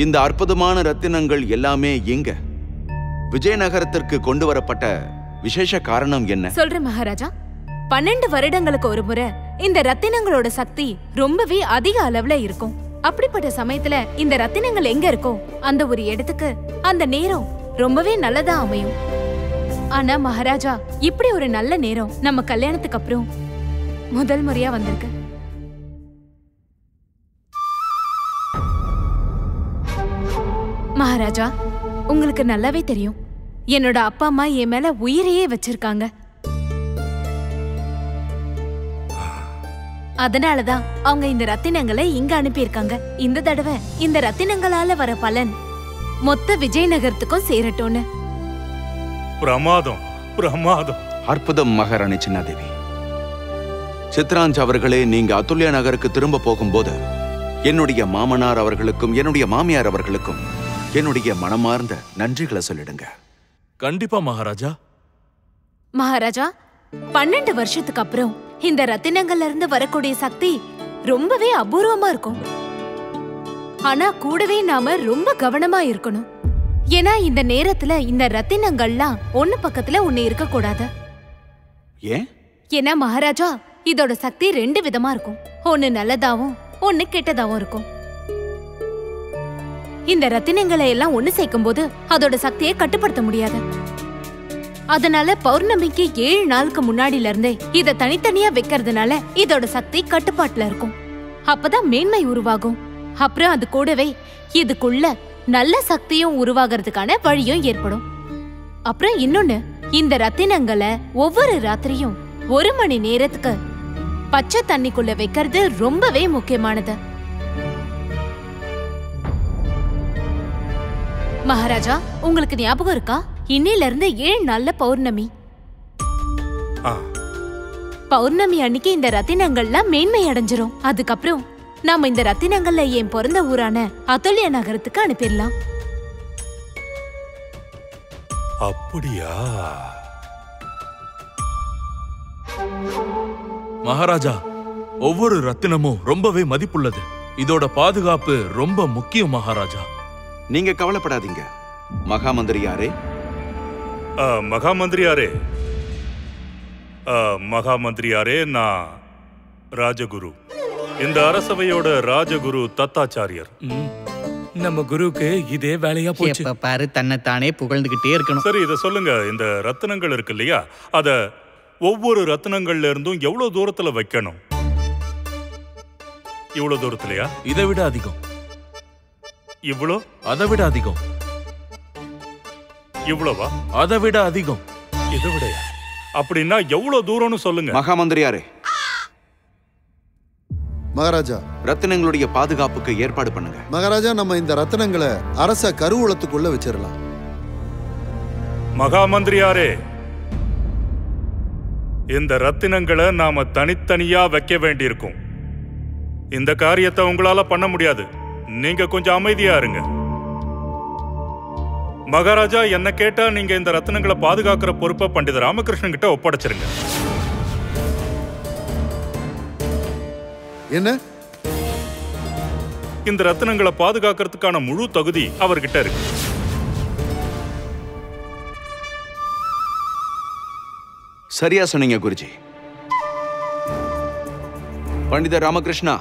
இந்த அற்புதமான ரத்தினங்கள் எல்லாமே எங்க விஜயநகரத்திற்கு கொண்டு வரப்பட்ட விசேஷ காரணம் என்ன? சொல்ற மகாராஜா, 12 வருடங்களுக்கு ஒரு முறை இந்த ரத்தினங்களோட சக்தி ரொம்பவே அதிக அளவுல இருக்கும். அப்படிப்பட்ட சமயத்துல இந்த ரத்தினங்கள் எங்க இருக்கோ அந்த ஒரு இடத்துக்கு அந்த நேரம் ரொம்பவே நல்லதா அமையும். ஆனா மகாராஜா, இப்படி ஒரு நல்ல நேரம் நம்ம கல்யாணத்துக்கு அப்புறம் முதல் முறையா வந்திருக்கு. மகாராஜா, உங்களுக்கு நல்லாவே தெரியும், என்னோட அப்பா அம்மா என் மேல உயிரையே வச்சிருக்காங்க. அதனாலதான் அவங்க இந்த ரத்தினங்களை இங்க அனுப்பியிருக்காங்க. இந்த தடவை இந்த ரத்தினங்களால வர பலன் மொத்த விஜயநகரத்துக்கும் சேரட்டும்னு. பிரமாதம், பிரமாதம். அற்புதம் மகாராணி சின்னாதேவி. சித்ராஞ்ச் அவர்களே, நீங்க அதுல்யா நகருக்கு திரும்ப போகும்போது என்னுடைய மாமனார் அவர்களுக்கும் என்னுடைய மாமியார் அவர்களுக்கும் என்னுடைய மனமார்ந்த நன்றிகளை சொல்லிடுங்க. கண்டிப்பா மகாராஜா. மகாராஜா, 12 வருஷத்துக்கு அப்புறம் இந்த ரத்தினங்கள்ல இருந்து வரக்கூடிய சக்தி ரொம்பவே அபூர்வமா இருக்கும். ஆனா கூடவே நாம ரொம்ப கவனமா இருக்கணும். ஏன்னா இந்த நேரத்துல இந்த ரத்தினங்கள்லாம் ஒண்ணு பக்கத்துல ஒண்ணு இருக்க கூடாது. ஏன்? ஏன்னா மகாராஜா, இதோட சக்தி 2 விதமா இருக்கும். ஒண்ணு நல்லதாவும் ஒண்ணு கெட்டதாவும் இருக்கும். இந்த ரத்தினங்களை எல்லாம் ஒண்ணு சேர்க்கும் போது அதோட சக்தியை கட்டுப்படுத்த முடியாது. அதனால பௌர்ணமிக்கு 7 நாளுக்கு முன்னாடில இருந்தே இத தனித்தனியா வைக்கிறதுனால இதோட சக்தி கட்டுப்பாட்டுல இருக்கும். அப்பதான் மேன்மை உருவாகும். அப்புறம் அது கூடவே இதுக்குள்ள நல்ல சக்தியும் உருவாகிறதுக்கான வழியும் ஏற்படும். அப்புறம் இன்னொன்னு, இந்த ரத்தினங்களை ஒவ்வொரு ராத்திரியும் 1 மணி நேரத்துக்கு பச்சை தண்ணிக்குள்ள வைக்கிறது ரொம்பவே முக்கியமானது. மகாராஜா, உங்களுக்கு ஞாபகம் இருக்கா, இன்னில இருந்து 7 நாள்ல பௌர்ணமி. பௌர்ணமி அன்னைக்கு இந்த ரத்தினங்கள்லாம் மேன்மை அடைஞ்சிரும். அதுக்கப்புறம் நாம இந்த ரத்தினங்கள்ல என் பிறந்த ஊரான அதுல்யா நகரத்துக்கு அனுப்பிடலாம். அப்படியா? மகாராஜா, ஒவ்வொரு ரத்தினமும் ரொம்பவே மதிப்புள்ளது. இதோட பாதுகாப்பு ரொம்ப முக்கியம் மகாராஜா. நீங்க கவலைப்படாதீங்க மகாமந்திரியாரே. மகாமந்திரியாரே, மகாமந்திரியாரே, நான் ராஜகுரு, இந்த அரசவையோட ராஜகுரு தத்தாச்சாரியர். நம்ம குருவுக்கு இதே வேலையா போச்சு. எப்ப பாரு தன்னைத்தானே புகழ்ந்துகிட்டே இருக்கணும். சரி, இத சொல்லுங்க, இந்த ரத்தினங்கள் இருக்கு இல்லையா, அத ஒவ்வொரு ரத்தினங்கள்ல இருந்தும் எவ்வளவு தூரத்துல வைக்கணும்? இவ்வளவு தூரத்துலயா? இதை விட அதிகம். இவ்வளோ? அதை விட அதிகம். இவ்வளவா? அதை விட அதிகம். இதை விடையா? அப்படின்னா எவ்வளவு தூரம்னு சொல்லுங்க. மகாமந்திரியாரே. மகாராஜா, ரத்தினங்களுடைய பாதுகாப்புக்கு ஏற்பாடு பண்ணுங்க. மகாராஜா, நம்ம இந்த ரத்தினங்களை அரச கருவூலத்துக்குள்ள வச்சிடலாம். மகாமந்திரியாரே, இந்த ரத்தினங்களை நாம தனித்தனியா வைக்க வேண்டியிருக்கும். இந்த காரியத்தை உங்களால பண்ண முடியாது. நீங்க கொஞ்சம் அமைதியா இருங்க. மகாராஜா, என்ன கேட்டா நீங்க இந்த ரத்தினங்களை பாதுகாக்கிற பொறுப்பை பண்டித ராமகிருஷ்ணன் கிட்ட ஒப்படைச்சிருங்க. என்ன? இந்த ரத்தினங்களை பாதுகாக்கிறதுக்கான முழு தகுதி அவர்கிட்ட இருக்கு. சரியா சொன்னீங்க குருஜி. பண்டித ராமகிருஷ்ணா.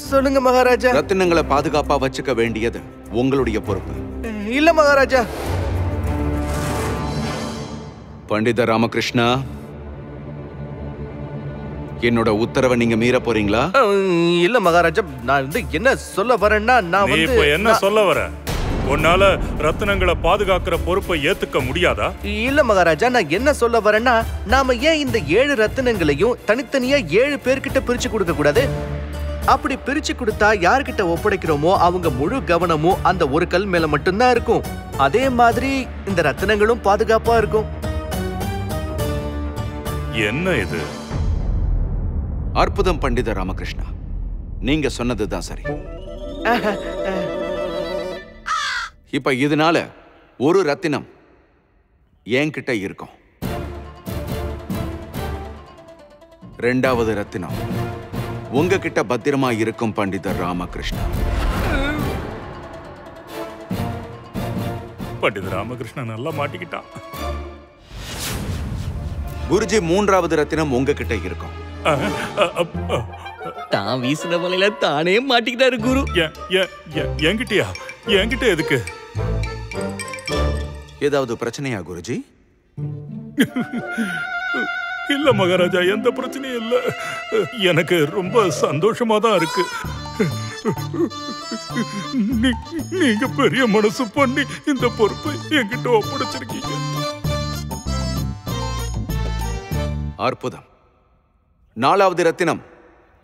சொல்லுங்க மகாராஜா. ரத்தினங்களை பாதுகாப்பா வச்சுக்க வேண்டியது உங்களுடைய பொறுப்பு. இல்ல மகாராஜா. பண்டித ராமகிருஷ்ணா, என்னோட உத்தரவை நீங்க மீற போறீங்களா? இல்ல மகாராஜா, நான் என்ன சொல்ல வரேன்னா, நான் இப்ப என்ன சொல்ல வர? உன்னால ரத்தினங்களை பாதுகாக்கிற பொறுப்பை ஏத்துக்க முடியாதா? இல்ல மகாராஜா, நான் என்ன சொல்ல வரேன்னா, நாம ஏன் இந்த 7 ரத்தினங்களையும் தனித்தனியா 7 பேர்கிட்ட பிரிச்சு கொடுக்க கூடாது? அப்படி பிரிச்சு கொடுத்தா யார்கிட்ட ஒப்படைக்கிறோமோ அவங்க முழு கவனமும் அந்த ஒரு கல் மேல மட்டும்தான் இருக்கும். அதே மாதிரி இந்த ரத்தினங்களும் பாதுகாப்பா இருக்கும். என்ன இது? அற்புதம் பண்டித ராமகிருஷ்ணா, நீங்க சொன்னதுதான் சரி. இப்ப இதனால ஒரு ரத்தினம் என்கிட்ட இருக்கும். 2வது ரத்தினம் உங்ககிட்ட பத்திரமா இருக்கும் பண்டிதர் ராமகிருஷ்ணா. பண்டித ராமகிருஷ்ணன் நல்லா மாட்டிக்கிட்டான். குருஜி, 3வது ரத்தினம் உங்ககிட்ட இருக்கும். தான் வீசின வலையில தானே மாட்டிக்கிட்டாரு குரு. என்கிட்டயா? என்கிட்ட எதுக்கு? ஏதாவது பிரச்சனையா குருஜி? இல்ல மகாராஜா, எந்த பிரச்சனையும் இல்ல. எனக்கு ரொம்ப சந்தோஷமா தான் இருக்கு. நீங்க பெரிய மனசு பண்ணி இந்த பொறுப்பை என்கிட்ட ஒப்படைச்சிருக்கீங்க. அற்புதம். 4வது ரத்தினம்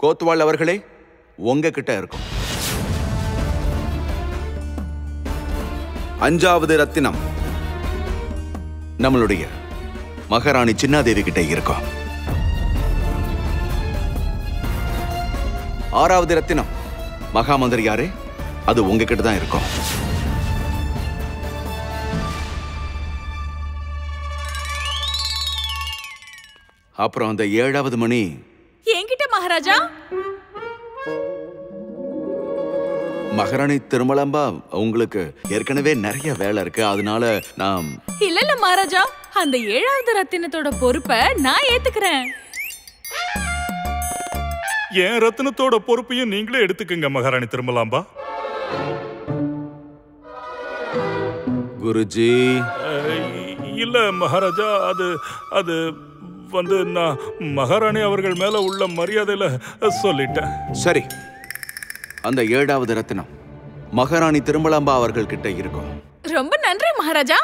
கோத்வால் அவர்களே உங்ககிட்ட இருக்கும். 5வது ரத்தினம் நம்மளுடைய மகாராணி சின்னாதேவி கிட்ட இருக்கும். 6வது ரத்தினம் மகாமந்திரி யாரே, அது உங்ககிட்ட தான் இருக்கும். அப்புறம் அந்த 7வது மணி என்கிட்ட மகாராஜா. மகாராணி திருமலம்பா, உங்களுக்கு ஏற்கனவே நிறைய வேலை இருக்கு, அதனால நான் இல்ல மகாராஜா, அந்த 7வது ரத்தினத்தோட பொறுப்பை நான் ஏத்துக்கிறேன். என் ரத்தினத்தோட பொறுப்பையும் நீங்களே எடுத்துக்கங்க மகாராணி திருமலாம்பா. குருஜி. இல்ல மகாராஜா, அது வந்து நான் மகாராணி அவர்கள் மேல உள்ள மரியாதையில சொல்லிட்டேன். சரி, அந்த 7வது ரத்தினம் மகாராணி திருமலாம்பா அவர்கள் கிட்ட இருக்கும். ரொம்ப நன்றி மகாராஜா.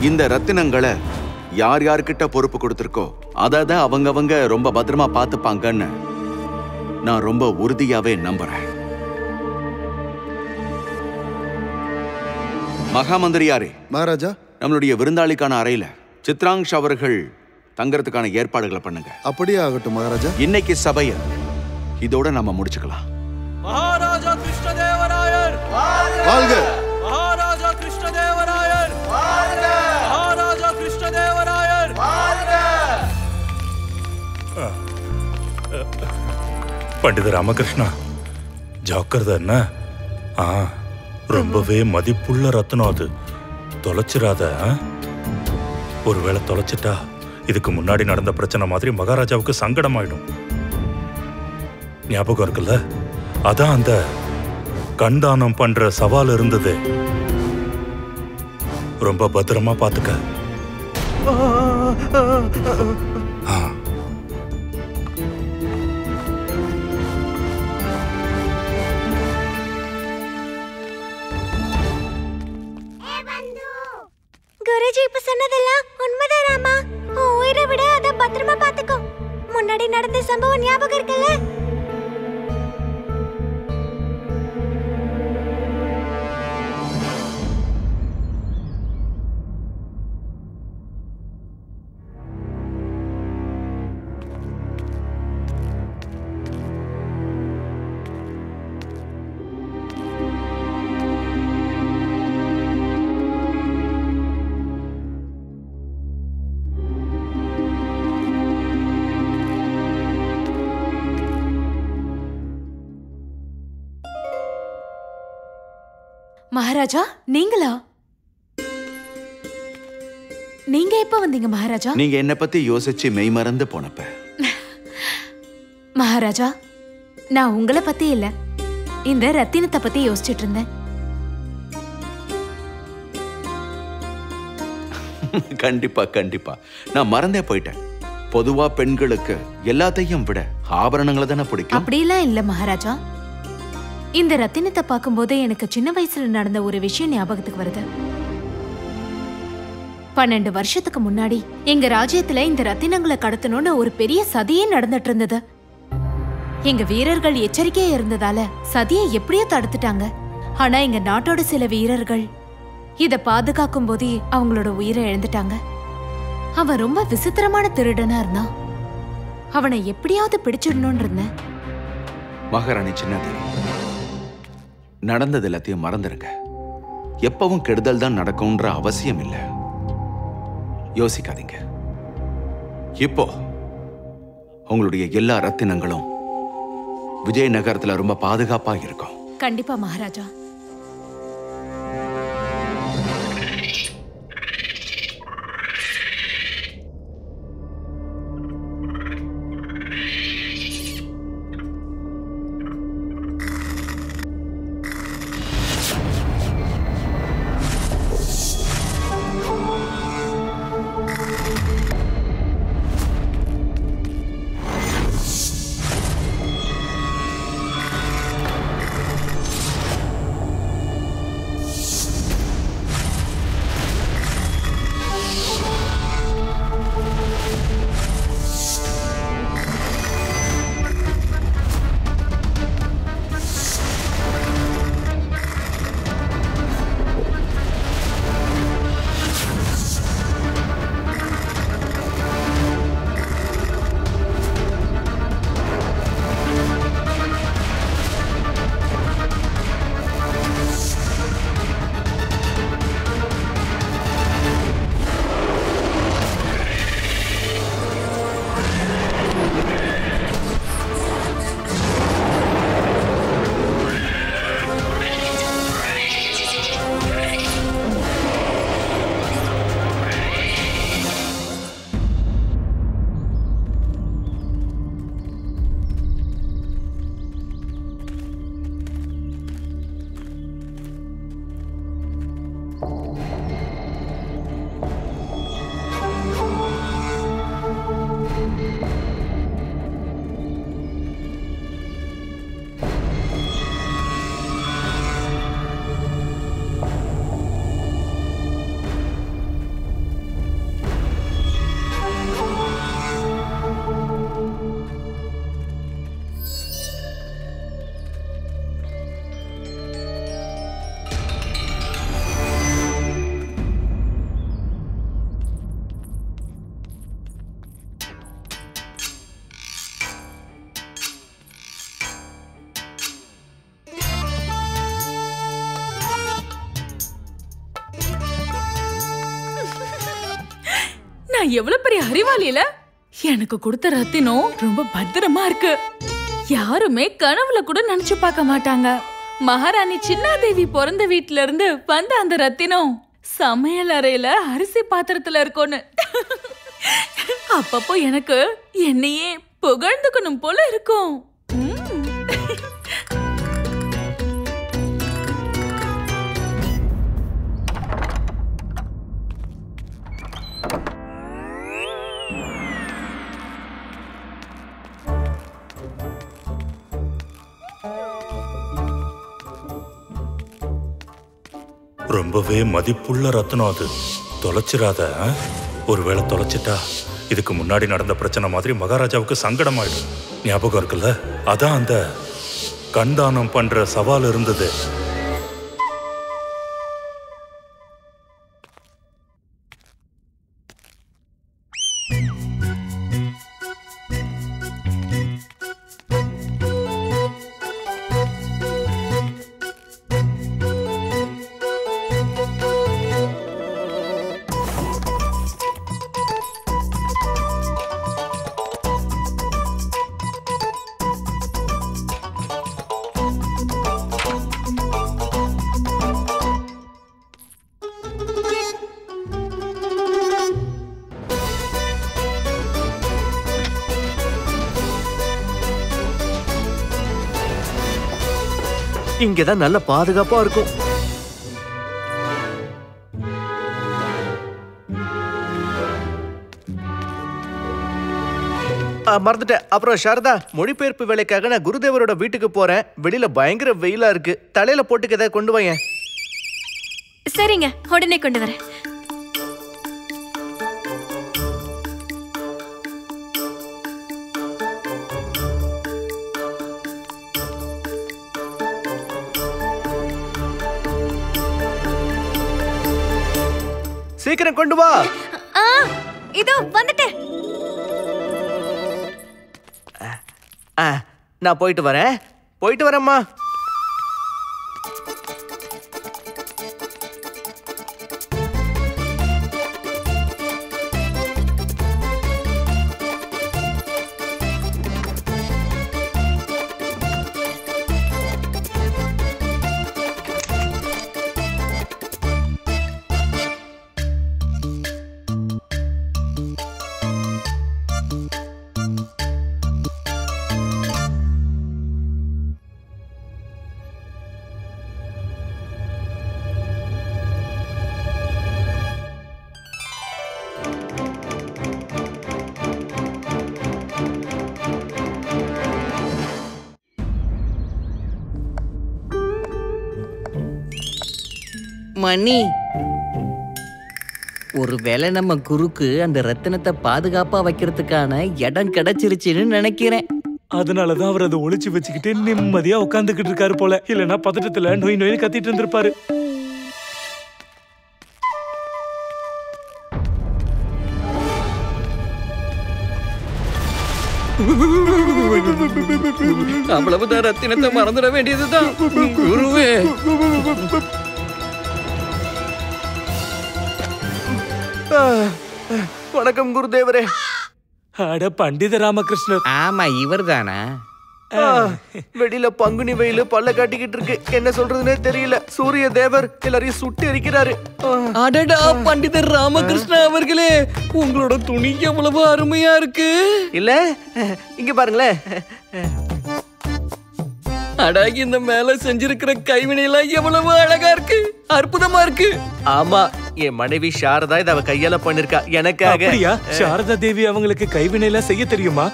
இந்த ரத்தினங்களை யார் யார்கிட்ட பொறுப்பு கொடுத்திருக்கோ அதை அவங்க ரொம்ப பத்திரமா பார்த்துப்பாங்கன்னு நான் ரொம்ப உறுதியாவே நம்புறேன். மகாமந்திரியாரே, மகாராஜா, நம்மளுடைய விருந்தாளிக்கான அறையில சித்ராங்ஷ் அவர்கள் தங்கறதுக்கான ஏற்பாடுகளை பண்ணுங்க. அப்படியே ஆகட்டும் மகாராஜா. இன்னைக்கு சபையை இதோட நம்ம முடிச்சுக்கலாம். மகாராஜா கிருஷ்ணதேவராயர் வாழ்க! மகாராஜா கிருஷ்ணதேவராயர் வாழ்க! மகாராஜா கிருஷ்ணதேவராயர் வாழ்க! பண்டித ராமகிருஷ்ணா, ஜாக்கிரதை என்ன? ரொம்பவே மதிப்புள்ள ரத்னம் அது. தொலைச்சிடாத. ஒருவேளை தொலைச்சிட்டா இதுக்கு முன்னாடி நடந்த பிரச்சனை மாதிரி மகாராஜாவுக்கு சங்கடம் ஆயிடும். ஞாபகம் இருக்குல்ல? அதான் அந்த கண்தானம் பண்ற சவால் இருந்தது. ரொம்ப பத்திரமா பாத்துக்க. குருஜி இப்ப சொன்னதெல்லாம் உண்மைதான் ராமா. உயிரை விட அத பத்திரமா பாத்துக்கோ. முன்னாடி நடந்த சம்பவம் ஞாபகம் இருக்குல்ல? மகாராஜா, நீங்களா? நீங்க எப்ப வந்தீங்க மகாராஜா? நீங்க என்ன பத்தி யோசிச்சு மெய்மறந்து போனப்ப. மகாராஜா, நான் உங்களை பத்தி இல்ல, இந்த ரத்தினத்தை பத்தி யோசிச்சுட்டு இருந்தேன். கண்டிப்பா கண்டிப்பா. நான் மறந்தே போயிட்டேன். பொதுவா பெண்களுக்கு எல்லாத்தையும் விட ஆபரணங்களை தானே பிடிக்கும். அப்படிலாம் இல்ல மகாராஜா. இந்த ரத்தினத்தை பார்க்கும்போதே எனக்கு சின்ன வயசுல நடந்த ஒரு விஷயம் ஞாபகத்துக்கு வருது. 12 வருஷத்துக்கு முன்னாடி எங்க ராஜ்யத்துல இந்த ரத்தினங்களை கடத்தணும்னு ஒரு பெரிய சதியே நடந்துட்டு இருந்தது. எங்க வீரர்கள் எச்சரிக்கையா இருந்ததால சதியை எப்படியோ தடுத்துட்டாங்க. ஆனா எங்க நாட்டோட சில வீரர்கள் இத பாதுகாக்கும் போதே அவங்களோட உயிரை இழந்துட்டாங்க. அவன் ரொம்ப விசித்திரமான திருடனா இருந்தான். அவனை எப்படியாவது பிடிச்சிடணும்னு இருந்தேன். மகாராணி சின்னாதேவி, நடந்தது எல்லாத்தையும் மறந்துருங்க. எப்பவும் கெடுதல் தான் நடக்கும்ன்ற அவசியம் இல்லை. யோசிக்காதீங்க. இப்போ உங்களுடைய எல்லா ரத்தினங்களும் விஜயநகரத்துல ரொம்ப பாதுகாப்பா இருக்கும். கண்டிப்பா மகாராஜா. நான் எவ்வளவு பெரிய அறிவாளியில எனக்கு கொடுத்த ரத்தினம் ரொம்ப பத்திரமா இருக்கு. யாருமே கனவுல கூட நினைச்சு பார்க்க மாட்டாங்க. மகாராணி சின்னாதேவி பிறந்த வீட்டுல இருந்து வந்த அந்த ரத்தினம் சமையல் அறையில அரிசி பாத்திரத்துல இருக்கும்னு அப்பப்போ எனக்கு என்னையே புகழ்ந்துக்கணும் போல இருக்கும். ரொம்பவே மதிப்புள்ள ரத்னம் அது. தொலைச்சிடாத. ஒருவேளை தொலைச்சிட்டா இதுக்கு முன்னாடி நடந்த பிரச்சனை மாதிரி மகாராஜாவுக்கு சங்கடமாயிடும். ஞாபகம் இருக்குல்ல? அதான் அந்த கண்தானம் பண்ற சவால் இருந்தது. இங்கதான் நல்ல பாதுகாப்பா இருக்கும். மறந்துட்டேன். அப்புறம் சாரதா, மொழிபெயர்ப்பு வேலைக்காக நான் குருதேவரோட வீட்டுக்கு போறேன். வெளியில பயங்கர வெயிலா இருக்கு. தலையில போட்டுக்க ஏதாவது கொண்டு வாங்க. சரிங்க, உடனே கொண்டு வரேன். சீக்கிரம் கொண்டு வா. இதோ வந்துட்டேன். நான் போயிட்டு வரேம்மா. மணி, ஒருவேளை நம்ம குருக்கு அந்த ரத்தினத்தை பாதுகாப்பா வைக்கிறதுக்கான இடம் கிடைச்சிருச்சுன்னு நினைக்கிறேன். அதனாலதான் அவர் அதை ஒளிச்சு வச்சுக்கிட்டு நிம்மதியா உட்காந்துக்கிட்டு இருக்காரு போல. இல்லைன்னா பதட்டத்துல நோய் நோயின்னு கத்திட்டு இருந்திருப்பாரு. அவ்வளவுதான், ரத்தினத்தை மறந்துட வேண்டியதுதான் குருவே. வணக்கம் குருதேவரே. அட பண்டித ராமகிருஷ்ணர். ஆமா, இவர் தானா? வெளியில பங்குனி வெயிலு பல்ல காட்டிக்கிட்டு இருக்கு. என்ன சொல்றதுன்னே தெரியல. சூரிய தேவர் எல்லாரையும் சுட்டு எரிக்கிறாரு. அடடா பண்டிதர் ராமகிருஷ்ணா அவர்களே, உங்களோட துணி எவ்வளவு அருமையா இருக்கு. இல்ல, இங்க பாருங்களேன். அட, இந்த மேல செஞ்சிருக்கிற கைவினையெல்லாம் எவ்வளவு அழகா இருக்கு, அற்புதமா இருக்கு. ஆமா, என் மனைவி சாரதா இத அவ கையால பண்ணிருக்கா எனக்காக. அப்படியா? சாரதா தேவி அவங்களுக்கு கைவினையெல்லாம் செய்ய தெரியுமா?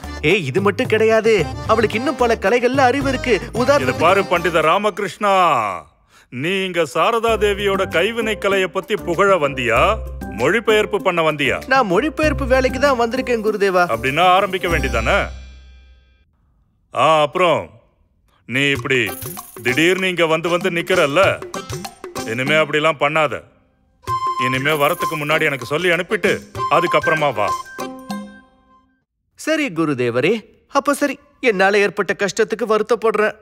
இது மட்டும் கிடையாது, அவளுக்கு இன்னும் பல கலைகள்ல அறிவு இருக்கு. உதாரணத்துக்கு பாரு பண்டித ராமகிருஷ்ணா, நீங்க சாரதா தேவியோட கைவினை கலையை பத்தி புகழ வந்தியா, மொழிபெயர்ப்பு பண்ண வந்தியா? நான் மொழிபெயர்ப்பு வேலைக்கு தான் வந்திருக்கேன் குருதேவா. அப்படின்னா ஆரம்பிக்க வேண்டியதானே? அப்புறம் நீ இப்படி திடீர்னு இங்க வந்து நிக்கிறல்ல, இனிமே அப்படிலாம் பண்ணாத. இனிமே வரத்துக்கு முன்னாடி எனக்கு சொல்லி அனுப்பிட்டு அதுக்கப்புறமா வா. சரி குருதேவரே, அப்ப சரி. என்னால ஏற்பட்ட கஷ்டத்துக்கு வருத்தப்படுறேன்.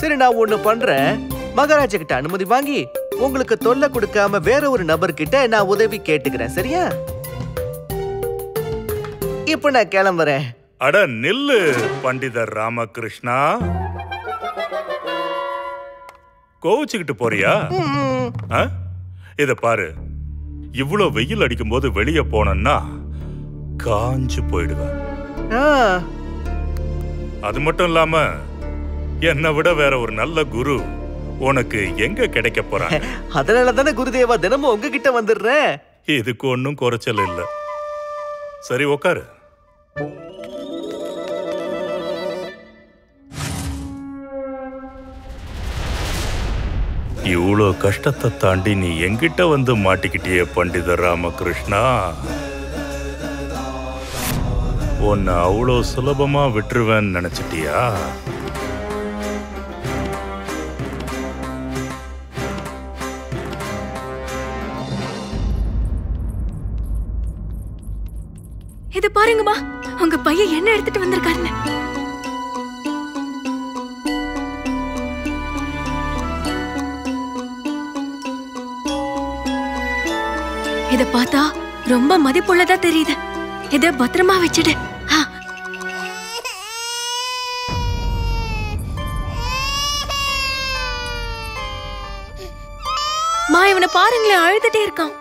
சரி, நான் ஒண்ணு பண்றேன். மகாராஜா கிட்ட அனுமதி வாங்கி உங்களுக்கு தொல்லை கொடுக்காம வேற ஒரு நபர்கிட்ட நான் உதவி கேட்டுக்கிறேன். சரியா? இப்ப நான் கிளம்புறேன். அட நில்லு பண்டிதர் ராமகிருஷ்ணா, கோவிச்சுக்கிட்டு போறியா? இத பாரு, இவ்வளவு வெயில் அடிக்கும் போது வெளியே போனா காஞ்சு போயிடுவேன். அது மட்டும் இல்லாம என்னை விட வேற ஒரு நல்ல குரு உனக்கு எங்க கிடைக்க போறாங்க? அதனால தானே குருதேவா தினமும் உங்ககிட்ட வந்துடுறேன். இதுக்கு ஒன்னும் குறைச்சல் இல்ல. சரி, உக்காரு. இவ்வளோ கஷ்டத்தை தாண்டி நீ எங்கிட்ட வந்து மாட்டிக்கிட்டியே பண்டித ராமகிருஷ்ணா. உன்னை அவ்வளோ சுலபமா விட்டுருவேன்னு நினைச்சிட்டியா? இது பாருங்கம்மா, உங்க பையன் என்ன எடுத்துட்டு வந்திருக்காருன்னு. இத பார்த்தா ரொம்ப மதிப்புள்ளதா தெரியுது. இத பத்திரமா வச்சிடு. மா, இவனை பாருங்களேன், அழுதுட்டே இருக்கான்.